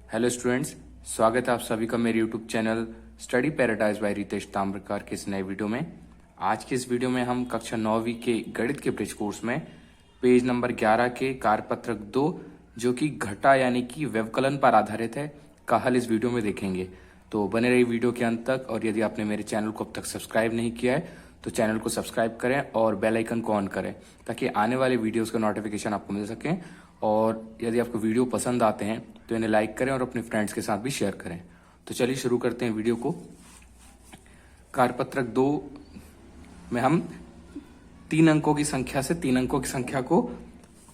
Hello students, स्वागत है आप सभी का मेरे YouTube channel Study Paradise by Ritesh Tamrakar के इस नए वीडियो में। आज के इस वीडियो में हम कक्षा 9वीं के गणित के ब्रिज कोर्स में पेज नंबर 11 के कार्यपत्रक 2 जो कि घटा यानी कि व्यवकलन पर आधारित है का हल इस वीडियो में देखेंगे। तो बने रहिए वीडियो के अंत तक, और यदि आपने मेरे चैनल को अब तक सब्सक्राइब नहीं किया है तो चैनल को सब्सक्राइब करें और बेल आइकन को ऑन करें ताकि आने वाले वीडियोस का नोटिफिकेशन आपको मिल सके। और यदि आपको वीडियो पसंद आते हैं तो इन्हें लाइक करें और अपने फ्रेंड्स के साथ भी शेयर करें। तो चलिए शुरू करते हैं वीडियो को। कार्यपत्रक 2 में हम 3 अंकों की संख्या से 3 अंकों की संख्या को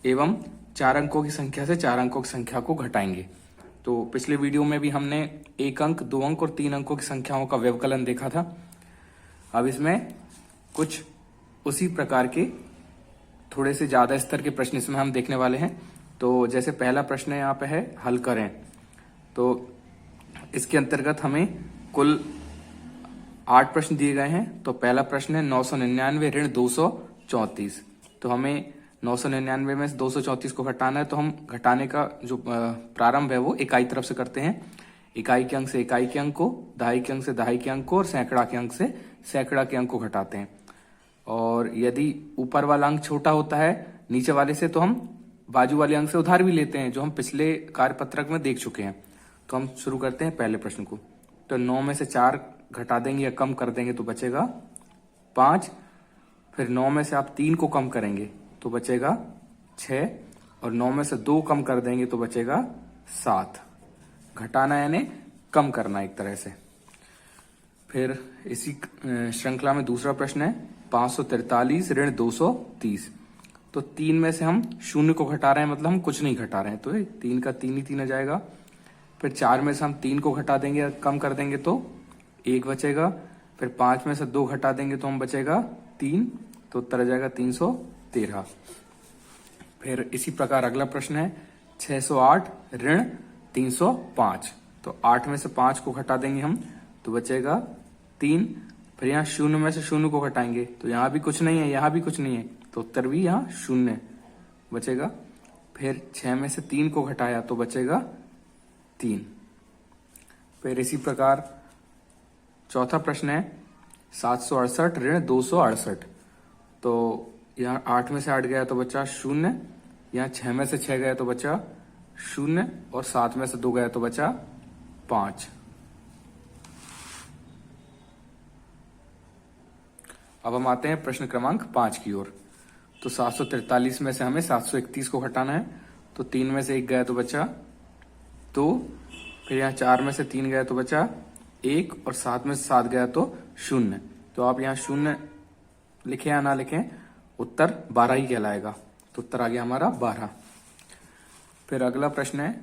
एवं 4 अंकों की संख्या से 4 अंकों की संख्या को घटाएंगे। तो पिछले वीडियो में भी हमने 1 अंक, 2 अंक और 3 अंकों की संख्याओं का व्यवकलन देखा था। अब इसमें कुछ उसी प्रकार के थोड़े से ज्यादा स्तर के प्रश्न इसमें हम देखने वाले हैं। तो जैसे पहला प्रश्न यहाँ पे है, हल करें। तो इसके अंतर्गत हमें कुल 8 प्रश्न दिए गए हैं। तो पहला प्रश्न है 999 ऋण 234। तो हमें 999 में से 234 को घटाना है। तो हम घटाने का जो प्रारंभ है वो इकाई तरफ से करते हैं। इकाई के अंक से इकाई के अंक को, दहाई के अंक से दहाई के अंक को और सैकड़ा के अंक से सैकड़ा के अंक को घटाते हैं। और यदि ऊपर वाला अंक छोटा होता है नीचे वाले से तो हम बाजू वाले अंक से उधार भी लेते हैं, जो हम पिछले कार्यपत्रक में देख चुके हैं। तो हम शुरू करते हैं पहले प्रश्न को। तो 9 में से 4 घटा देंगे या कम कर देंगे तो बचेगा 5। फिर 9 में से आप 3 को कम करेंगे तो बचेगा 6 और 9 में से 2 कम कर देंगे तो बचेगा 7। घटाना यानी कम करना एक तरह से। फिर इसी श्रृंखला में दूसरा प्रश्न है 543 ऋण 230। तो 3 में से हम 0 को घटा रहे हैं, मतलब हम कुछ नहीं घटा रहे हैं, तो 3 का 3 ही 3 आ जाएगा। फिर 4 में से हम 3 को घटा देंगे या कम कर देंगे तो 1 बचेगा। फिर 5 में से 2 घटा देंगे तो हम बचेगा 3, तो उत्तर आ जाएगा 313। फिर इसी प्रकार अगला प्रश्न है 608 ऋण 305। तो 8 में से 5 को घटा देंगे हम तो बचेगा 3। फिर यहाँ 0 में से 0 को घटाएंगे तो यहाँ भी कुछ नहीं है, यहाँ भी कुछ नहीं है, तो उत्तर भी यहाँ 0 बचेगा। फिर 6 में से 3 को घटाया तो बचेगा 3। फिर इसी प्रकार चौथा प्रश्न है 768 ऋण 268। तो यहाँ 8 में से 8 गया तो बचा 0, यहाँ 6 में से 6 गया तो बचा 0 और 7 में से 2 गया तो बचा 5। अब हम आते हैं प्रश्न क्रमांक 5 की ओर। तो 743 में से हमें 731 को घटाना है। तो 3 में से 1 गया तो बचा 2। फिर यहाँ 4 में से 3 गया तो बचा 1 और 7 में से 7 गया तो 0। तो आप यहाँ 0 लिखें या ना लिखें, उत्तर 12 ही कहलाएगा। तो उत्तर आ गया हमारा 12। फिर अगला प्रश्न है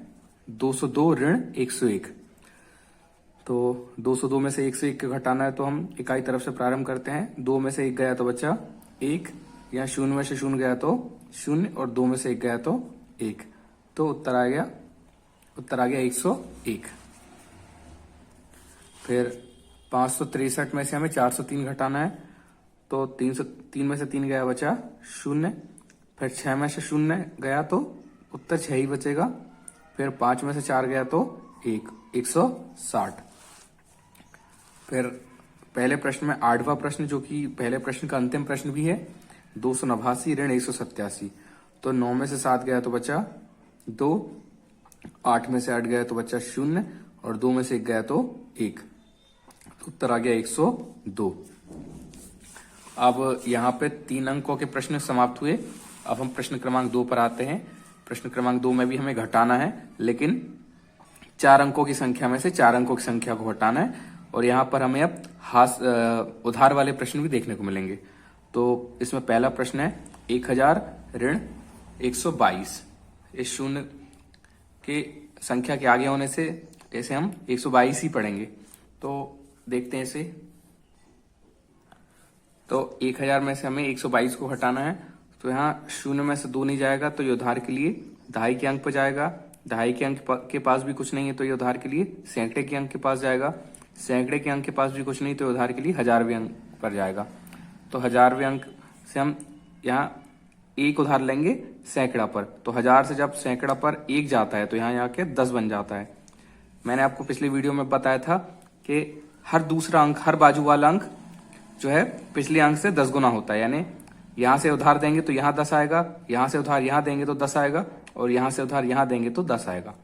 202 ऋण 101। तो 202 में से 101 को घटाना है तो हम इकाई तरफ से प्रारंभ करते हैं। 2 में से 1 गया तो बचा 1, यहाँ 0 में से 0 गया तो 0 और 2 में से 1 गया तो 1, तो उत्तर आ गया 101। फिर 563 में से हमें 403 घटाना है। तो 303 में से 3 गया बचा 0। फिर 6 में से 0 गया तो उत्तर 6 ही बचेगा। फिर 5 में से 4 गया तो 160। फिर पहले प्रश्न में 8वां प्रश्न, जो कि पहले प्रश्न का अंतिम प्रश्न भी है, 289 ऋण 187। तो 9 में से 7 गया तो बचा 2, 8 में से 8 गया तो बचा 0 और 2 में से 1 गया तो 1, तो उत्तर आ गया 102। अब यहाँ पे 3 अंकों के प्रश्न समाप्त हुए। अब हम प्रश्न क्रमांक 2 पर आते हैं। प्रश्न क्रमांक 2 में भी हमें घटाना है, लेकिन 4 अंकों की संख्या में से 4 अंकों की संख्या को घटाना है। और यहाँ पर हमें अब उधार वाले प्रश्न भी देखने को मिलेंगे। तो इसमें पहला प्रश्न है 1000 ऋण 122। इस 0 के संख्या के आगे होने से ऐसे हम 122 ही पढ़ेंगे। तो देखते हैं इसे। तो 1000 में से हमें 122 को हटाना है। तो यहाँ 0 में से 2 नहीं जाएगा तो ये उधार के लिए दहाई के अंक पर जाएगा। दहाई के अंक के पास भी कुछ नहीं है तो ये उधार के लिए सैकड़े के अंक के पास जाएगा। सैकड़े के अंक के पास भी कुछ नहीं तो उधार के लिए हजारवें अंक पर जाएगा। तो हजारवें अंक से हम यहाँ 1 उधार लेंगे सैकड़ा पर। तो 1000 से जब सैकड़ा पर 1 जाता है तो यहाँ आके 10 बन जाता है। मैंने आपको पिछली वीडियो में बताया था कि हर दूसरा अंक, हर बाजू वाला अंक जो है पिछले अंक से 10 गुना होता है। यानी यहां से उधार देंगे तो यहां 10 आएगा, यहां से उधार यहां देंगे तो 10 आएगा, और यहां से उधार यहां देंगे तो 10 आएगा।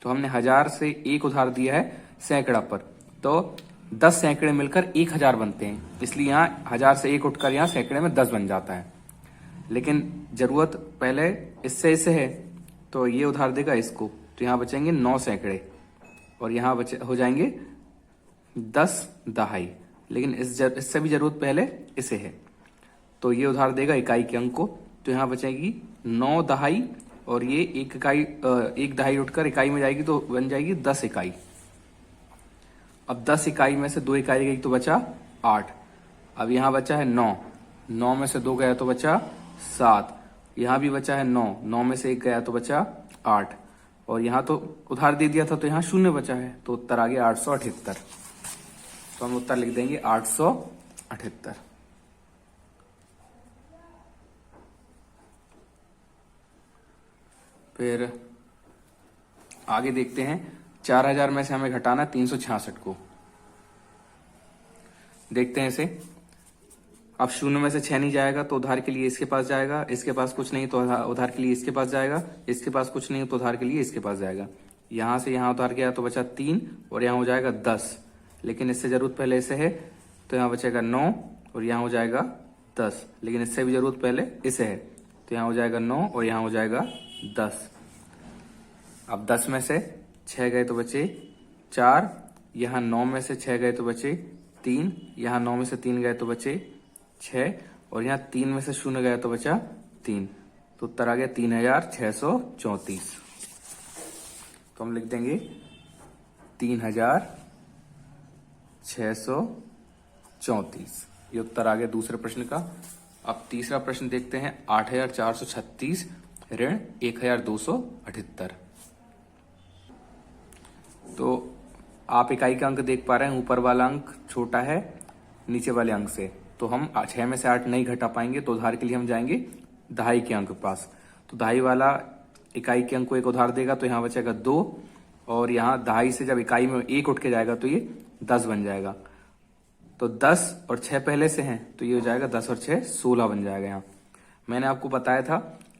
तो हमने 1000 से एक उधार दिया है सैकड़ा पर, तो 10 सैकड़े मिलकर 1000 बनते हैं, इसलिए यहाँ 1000 से एक उठकर यहाँ सैकड़े में 10 बन जाता है। लेकिन जरूरत पहले इससे है, तो ये उधार देगा इसको, तो यहाँ बचेंगे 9 सैकड़े और यहाँ हो जाएंगे 10 दहाई। लेकिन इससे भी जरूरत पहले इसे है, तो ये उधार देगा इकाई के अंक को, तो यहाँ बचेगी 9 दहाई और ये एक दहाई उठकर इकाई में जाएगी तो बन जाएगी 10 इकाई। अब 10 इकाई में से 2 इकाई गई तो बचा 8। अब यहाँ बचा है 9, 9 में से 2 गया तो बचा 7। यहाँ भी बचा है 9, 9 में से 1 गया तो बचा 8, और यहाँ तो उधार दे दिया था तो यहाँ 0 बचा है, तो उत्तर आ गया 878। तो हम उत्तर लिख देंगे 878। फिर आगे देखते हैं, 4000 में से हमें घटाना 366 को। देखते हैं इसे। अब 0 में से 6 नहीं जाएगा तो उधार के लिए इसके पास जाएगा, इसके पास कुछ नहीं तो उधार के लिए इसके पास जाएगा, इसके पास कुछ नहीं तो उधार के लिए इसके पास जाएगा। यहां से यहां उधार गया तो बचा 3 और यहां हो जाएगा 10। लेकिन इससे जरूरत पहले इसे है, तो यहाँ बचेगा 9 और यहाँ हो जाएगा 10। लेकिन इससे भी जरूरत पहले इसे है, तो यहाँ हो जाएगा 9 और यहाँ हो जाएगा 10। अब 10 में से 6 गए तो बचे 4, यहाँ 9 में से 6 गए तो बचे 3, यहाँ 9 में से 3 गए तो बचे 6, और यहाँ 3 में से 0 गया तो बचा 3। तो उत्तर आ गया 3634। तो हम लिख देंगे 3634। ये उत्तर आ गया दूसरे प्रश्न का। अब तीसरा प्रश्न देखते हैं, 8436 ऋण 1278। तो आप इकाई का अंक देख पा रहे हैं, ऊपर वाला अंक छोटा है नीचे वाले अंक से, तो हम 6 में से 8 नहीं घटा पाएंगे, तो उधार के लिए हम जाएंगे दहाई के अंक के पास। तो दहाई वाला इकाई के अंक को एक उधार देगा, तो यहाँ बचेगा 2, और यहाँ दहाई से जब इकाई में 1 उठ के जाएगा तो ये 10 बन जाएगा। तो 10 और 6 पहले से हैं, तो ये हो जाएगा 10 और 6 16 बन जाएगा। यहाँ मैंने आपको बताया था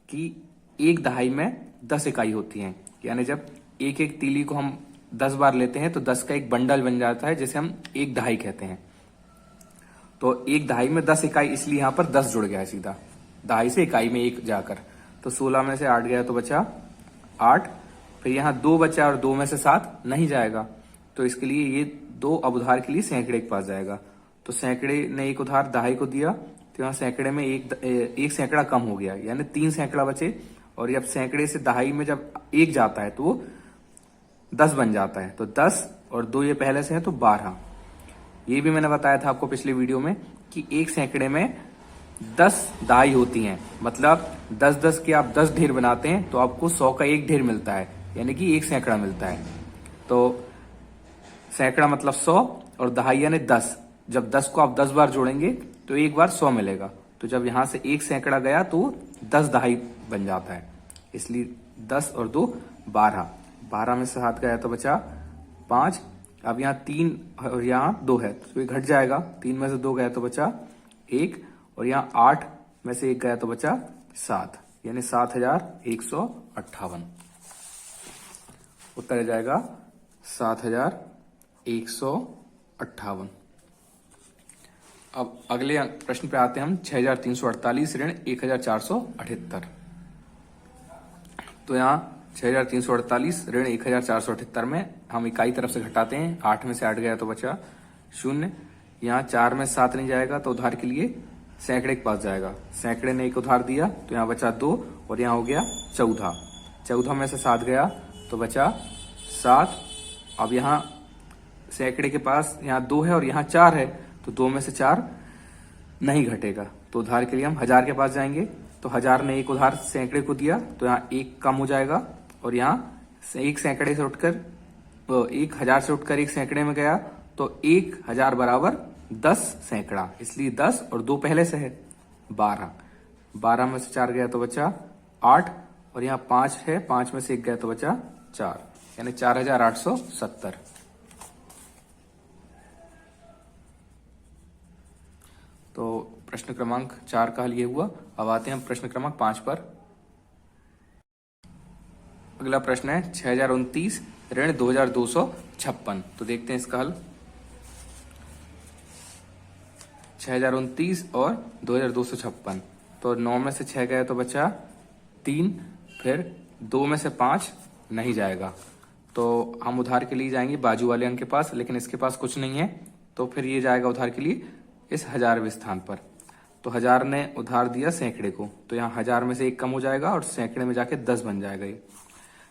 कि एक दहाई में 10 इकाई होती है, यानी जब एक एक तीली को हम 10 बार लेते हैं तो 10 का एक बंडल बन जाता है, जिसे हम एक दहाई कहते हैं। तो एक दहाई में 10 इकाई, इसलिए यहाँ पर 10 जुड़ गया है सीधा, दहाई से इकाई में 1 जाकर। तो 16 में से 8 गया तो बचा 8, फिर यहाँ 2 बचा और 2 में से 7 नहीं जाएगा, तो इसके लिए ये 2 अब उधार के लिए सैकड़े के पास जाएगा। तो सैकड़े ने एक उधार दहाई को दिया, तो यहाँ सैकड़े में एक सैकड़ा कम हो गया, यानी 3 सैकड़ा बचे, और जब सैकड़े से दहाई में जब 1 जाता है तो वो 10 बन जाता है। तो 10 और 2 ये पहले से है तो 12। ये भी मैंने बताया था आपको पिछले वीडियो में कि एक सैकड़े में 10 दहाई होती हैं, मतलब 10-10 के आप 10 ढेर बनाते हैं तो आपको 100 का एक ढेर मिलता है, यानी कि एक सैकड़ा मिलता है। तो सैकड़ा मतलब 100 और दहाई यानी 10। जब 10 को आप 10 बार जोड़ेंगे तो एक बार 100 मिलेगा, तो जब यहां से एक सैकड़ा गया तो 10 दहाई बन जाता है, इसलिए 10 और 2 12। 12 में से 7 गया तो बचा 5। अब यहाँ 3 और यहाँ 2 है तो ये घट जाएगा, 3 में से 2 गया तो बचा 1, और यहाँ 8 में से 1 गया तो बचा 7, यानी 7158। उत्तर आ जाएगा 7158। अब अगले प्रश्न पे आते हैं हम, 6348 ऋण 1478। तो यहाँ 6348 ऋण 1478 में हम इकाई तरफ से घटाते हैं। 8 में से 8 गया तो बचा 0, यहाँ 4 में 7 नहीं जाएगा तो उधार के लिए सैकड़े के पास जाएगा। सैकड़े ने एक उधार दिया तो यहाँ बचा 2, और यहाँ हो गया 14। 14 में से 7 गया तो बचा 7। अब यहाँ सैकड़े के पास यहाँ 2 है और यहाँ 4 है, तो 2 में से 4 नहीं घटेगा, तो उधार के लिए हम 1000 के पास जाएंगे। तो 1000 ने एक उधार सैकड़े को दिया तो यहाँ 1 कम हो जाएगा, और यहाँ एक सैकड़े से उठकर 1000 से उठकर एक सैकड़े में गया तो 1000 बराबर 10 सैकड़ा, इसलिए 10 और 2 पहले से है 12। 12 में से 4 गया तो बचा 8, और यहाँ 5 है, 5 में से 1 गया तो बचा 4। यानी 4870। तो प्रश्न क्रमांक 4 का हल ये हुआ। अब आते हैं हम प्रश्न क्रमांक 5 पर। अगला प्रश्न है 6029 ऋण 2256। तो देखते हैं इसका हल। 6029 और 2256। तो 9 में से 6 गया तो बचा 3, फिर 2 में से 5 नहीं जाएगा, तो हम उधार के लिए जाएंगे बाजू वाले अंक के पास, लेकिन इसके पास कुछ नहीं है, तो फिर ये जाएगा उधार के लिए इस 1000वें स्थान पर। तो 1000 ने उधार दिया सैकड़े को, तो यहाँ 1000 में से 1 कम हो जाएगा और सैकड़े में जाके 10 बन जाएगा ये।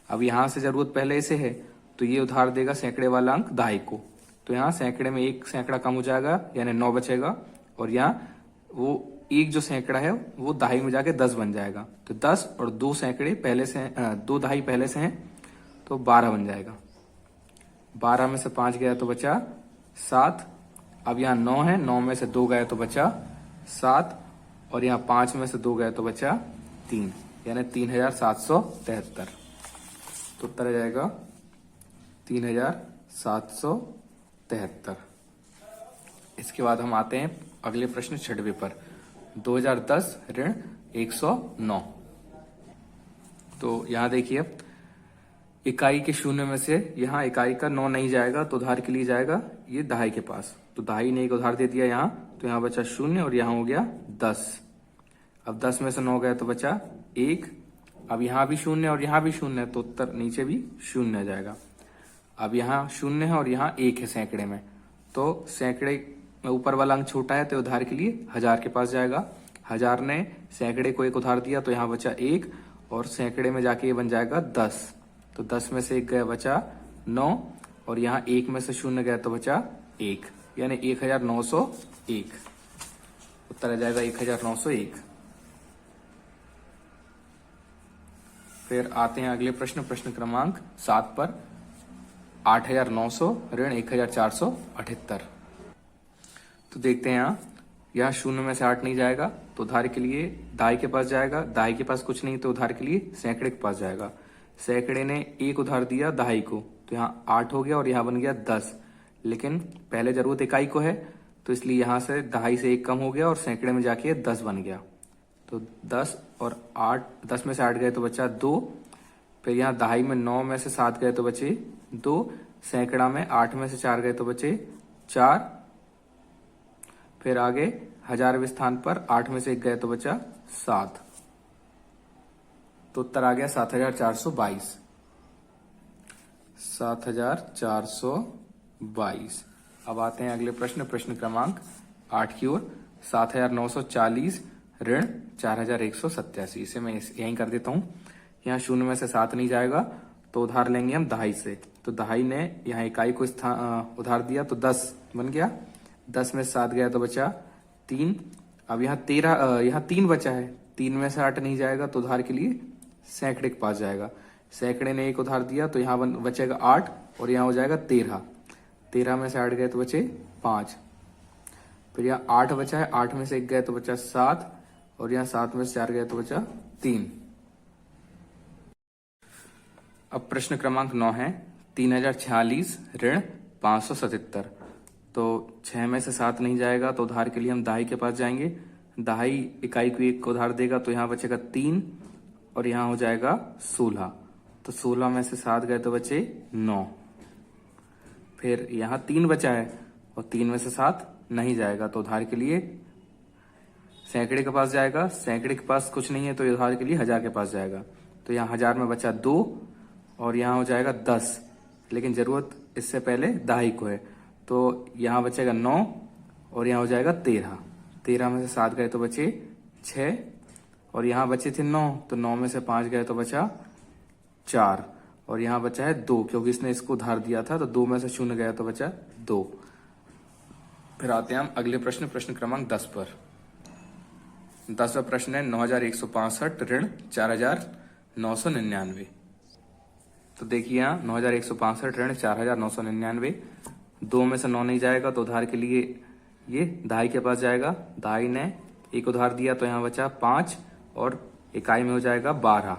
अब यहाँ से जरूरत पहले इसे है, तो ये उधार देगा सैकड़े वाला अंक 2.5 को, तो यहाँ सैकड़े में 1 सैकड़ा कम हो जाएगा, यानी 9 बचेगा, और यहाँ वो एक जो सैकड़ा है वो 2.5 में जाके 10 बन जाएगा। तो 10 और 2 सैकड़े पहले से 2 2.5 पहले से हैं, तो 12 बन जाएगा। 12 में से 5 गया तो बचा 7। अब यहाँ 9 है, 9 में से 2 गया तो बचा 7, और यहाँ 5 में से 2 गया तो बचा 3, यानी 3773। तो उत्तर आ जाएगा 3773। इसके बाद हम आते हैं अगले प्रश्न 6वें पर। 2010 ऋण 109। तो यहाँ देखिए, इकाई के शून्य में से यहाँ इकाई का 9 नहीं जाएगा, तो उधार के लिए जाएगा ये 2.5 के पास। तो 2.5 ने एक उधार दे दिया यहाँ, तो यहाँ बचा 0 और यहाँ हो गया 10। अब 10 में से 9 गया तो बचा 1। अब यहाँ भी 0 और यहाँ भी 0 है, तो उत्तर नीचे भी 0 आ जाएगा। अब यहाँ 0 है और यहाँ 1 है सैकड़े में, तो सैकड़े में ऊपर वाला अंक छोटा है, तो उधार के लिए 1000 के पास जाएगा। 1000 ने सैकड़े को 1 उधार दिया, तो यहाँ बचा 1, और सैकड़े में जाके ये बन जाएगा 10। तो 10 में से 1 गया बचा 9, और यहाँ 1 में से 0 गया तो बचा 1, यानी 1901। उत्तर आ जाएगा 1901। फिर आते हैं अगले प्रश्न, प्रश्न क्रमांक 7 पर। 8900 ऋण 1478। तो देखते हैं यहाँ 0 में से 8 नहीं जाएगा, तो उधार के लिए 2.5 के पास जाएगा। 2.5 के पास कुछ नहीं, तो उधार के लिए सैकड़े के पास जाएगा। सैकड़े ने 1 उधार दिया 2.5 को, तो यहाँ 8 हो गया और यहाँ बन गया 10, लेकिन पहले जरूरत इकाई को है, तो इसलिए यहाँ से 2.5 से 1 कम हो गया और सैकड़े में जाके 10 बन गया। तो 10 और 8, 10 में से 8 गए तो बचा 2, फिर यहाँ 2.5 में 9 में से 7 गए तो बचे 2, सैकड़ा में 8 में से 4 गए तो बचे 4, फिर आगे 1000वें स्थान पर 8 में से 1 गए तो बचा 7। तो उत्तर आ गया 7422। 7422। अब आते हैं अगले प्रश्न, प्रश्न क्रमांक 8 की ओर। 7940 ऋण 4187। इसे मैं यहीं कर देता हूं। यहाँ 0 में से 7 नहीं जाएगा, तो उधार लेंगे हम 2.5 से। तो 2.5 ने यहाँ इकाई को उधार दिया, तो 10 बन गया। 10 में से 7 गया तो बचा 3। अब यहाँ 3 बचा है, 3 में से 8 नहीं जाएगा, तो उधार के लिए सैकड़े के पास जाएगा। सैकड़े ने 1 उधार दिया, तो यहाँ बचेगा 8 और यहाँ हो जाएगा 13। 13 में से 8 गए तो बचे 5। फिर यहाँ 8 बचा है, 8 में से 1 गए तो बचा 7, और यहाँ 7 में से 4 गए तो बचा 3। अब प्रश्न क्रमांक 9 है 3046 ऋण 577। तो 6 में से 7 नहीं जाएगा, तो उधार के लिए हम 2.5 के पास जाएंगे। 2.5 इकाई को 1 को उधार देगा, तो यहाँ बचेगा 3 और यहाँ हो जाएगा 16। तो 16 में से 7 गए तो बचे 9। फिर यहाँ 3 बचा है और 3 में से 7 नहीं जाएगा, तो उधार के लिए सैकड़े के पास जाएगा। सैकड़े के पास कुछ नहीं है, तो उधार के लिए 1000 के पास जाएगा। तो यहाँ 1000 में बचा 2 और यहाँ हो जाएगा 10, लेकिन जरूरत इससे पहले 2.5 को है, तो यहाँ बचेगा 9 और यहाँ हो जाएगा 13। 13 में से 7 गए तो बचे 6 और यहाँ बचे थे 9, तो 9 में से 5 गए तो बचा 4 और यहाँ बचा है 2, क्योंकि इसने इसको उधार दिया था, तो 2 में से 0 गया तो बचा 2। फिर आते हैं हम अगले प्रश्न, प्रश्न क्रमांक 10 पर। 10वां प्रश्न है 9165 ऋण 4999। तो देखिए यहाँ 9165 ऋण 4999। 2 में से 9 नहीं जाएगा, तो उधार के लिए ये 2.5 के पास जाएगा। 2.5 ने 1 उधार दिया, तो यहाँ बचा 5 और इकाई में हो जाएगा 12।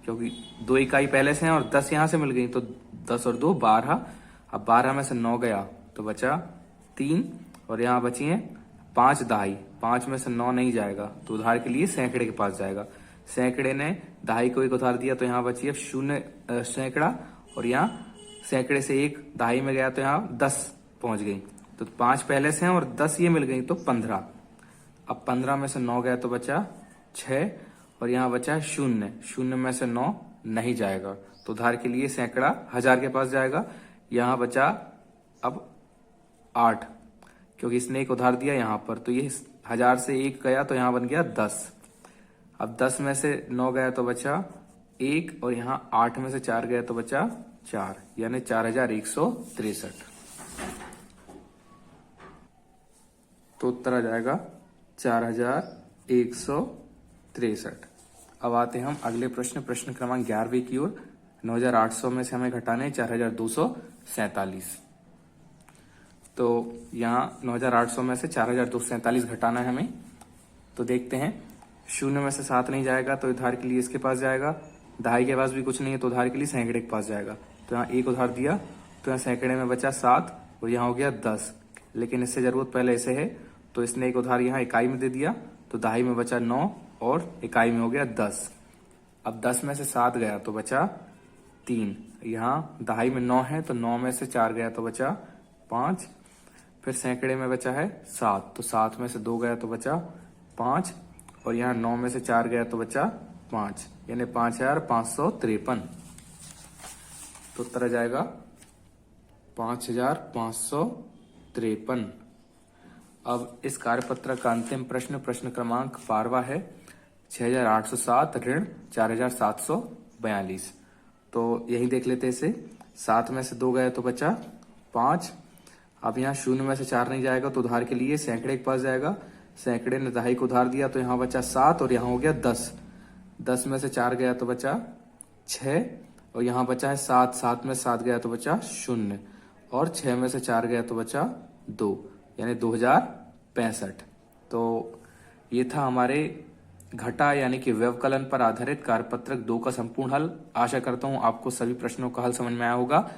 क्योंकि 2 इकाई पहले से हैं और 10 यहाँ से मिल गई, तो 10 और 2 12। अब 12 में से 9 गया तो बचा 3, और यहाँ बची हैं 5 दहाई। 5 में से 9 नहीं जाएगा तो उधार के लिए सैकड़े के पास जाएगा। सैकड़े ने दहाई को 1 उधार दिया तो यहाँ बची है 0 सैकड़ा, और यहाँ सैकड़े से 1 दहाई में गया तो यहाँ 10 पहुंच गई। तो 5 पहले से हैं और 10 ये मिल गई तो 15। अब 15 में से 9 गया तो बचा 6, और यहाँ बचा 0। 0 में से 9 नहीं जाएगा तो उधार के लिए सैकड़ा 1000 के पास जाएगा। यहाँ बचा अब 8, क्योंकि इसने 1 उधार दिया यहाँ पर, तो ये 1000 से 1 गया तो यहाँ बन गया 10। अब 10 में से 9 गया तो बचा 1, और यहाँ 8 में से 4 गया तो बचा 4, यानी 4163। तो उत्तर आ जाएगा 4163। अब आते हैं हम अगले प्रश्न क्रमांक 11वें की ओर। 9800 में से हमें घटाना है 4247। तो यहाँ 9800 में से 4247 घटाना है हमें। तो देखते हैं, 0 में से 7 नहीं जाएगा तो उधार के लिए इसके पास जाएगा। दहाई के पास भी कुछ नहीं है तो उधार के लिए सैकड़े के पास जाएगा। तो यहाँ 1 उधार दिया तो यहाँ सैकड़े में बचा 7, और यहाँ हो गया 10। लेकिन इससे जरूरत पहले इसे है, तो इसने 1 उधार यहाँ इकाई में दे दिया तो दहाई में बचा 9, और इकाई में हो गया 10। अब 10 में से 7 गया तो बचा 3। यहाँ दहाई में 9 है तो 9 में से 4 गया तो बचा 5। फिर सैकड़े में बचा है 7, तो 7 में से 2 गया तो बचा 5, और यहाँ 9 में से 4 गया तो बचा 5, यानी 5553। तो उत्तर आ जाएगा 5553। अब इस कार्यपत्रक का अंतिम प्रश्न क्रमांक 12वां है। 6807 ऋण 4742। तो यही देख लेते इसे। 7 में से 2 गए तो बचा 5। अब यहाँ 0 में से 4 नहीं जाएगा तो उधार के लिए सैकड़े के पास जाएगा। सैकड़े ने दहाई को उधार दिया तो यहाँ बचा 7, और यहाँ हो गया 10। 10 में से 4 गया तो बचा 6, और यहाँ बचा है 7। 7 में 7 गया तो बचा 0, और 6 में से 4 गया तो बचा 2, यानी 2065। तो ये था हमारे घटा यानी कि व्यवकलन पर आधारित कार्यपत्रक 2 का संपूर्ण हल। आशा करता हूं आपको सभी प्रश्नों का हल समझ में आया होगा,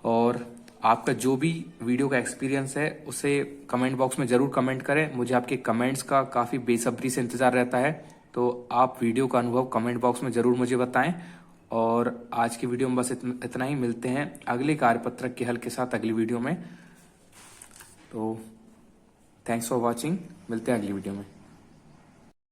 और आपका जो भी वीडियो का एक्सपीरियंस है उसे कमेंट बॉक्स में जरूर कमेंट करें। मुझे आपके कमेंट्स का काफी बेसब्री से इंतजार रहता है, तो आप वीडियो का अनुभव कमेंट बॉक्स में जरूर मुझे बताएं। और आज की वीडियो में बस इतना ही। मिलते हैं अगले कार्यपत्रक के हल के साथ अगली वीडियो में। तो थैंक्स फॉर वॉचिंग। मिलते हैं अगली वीडियो में।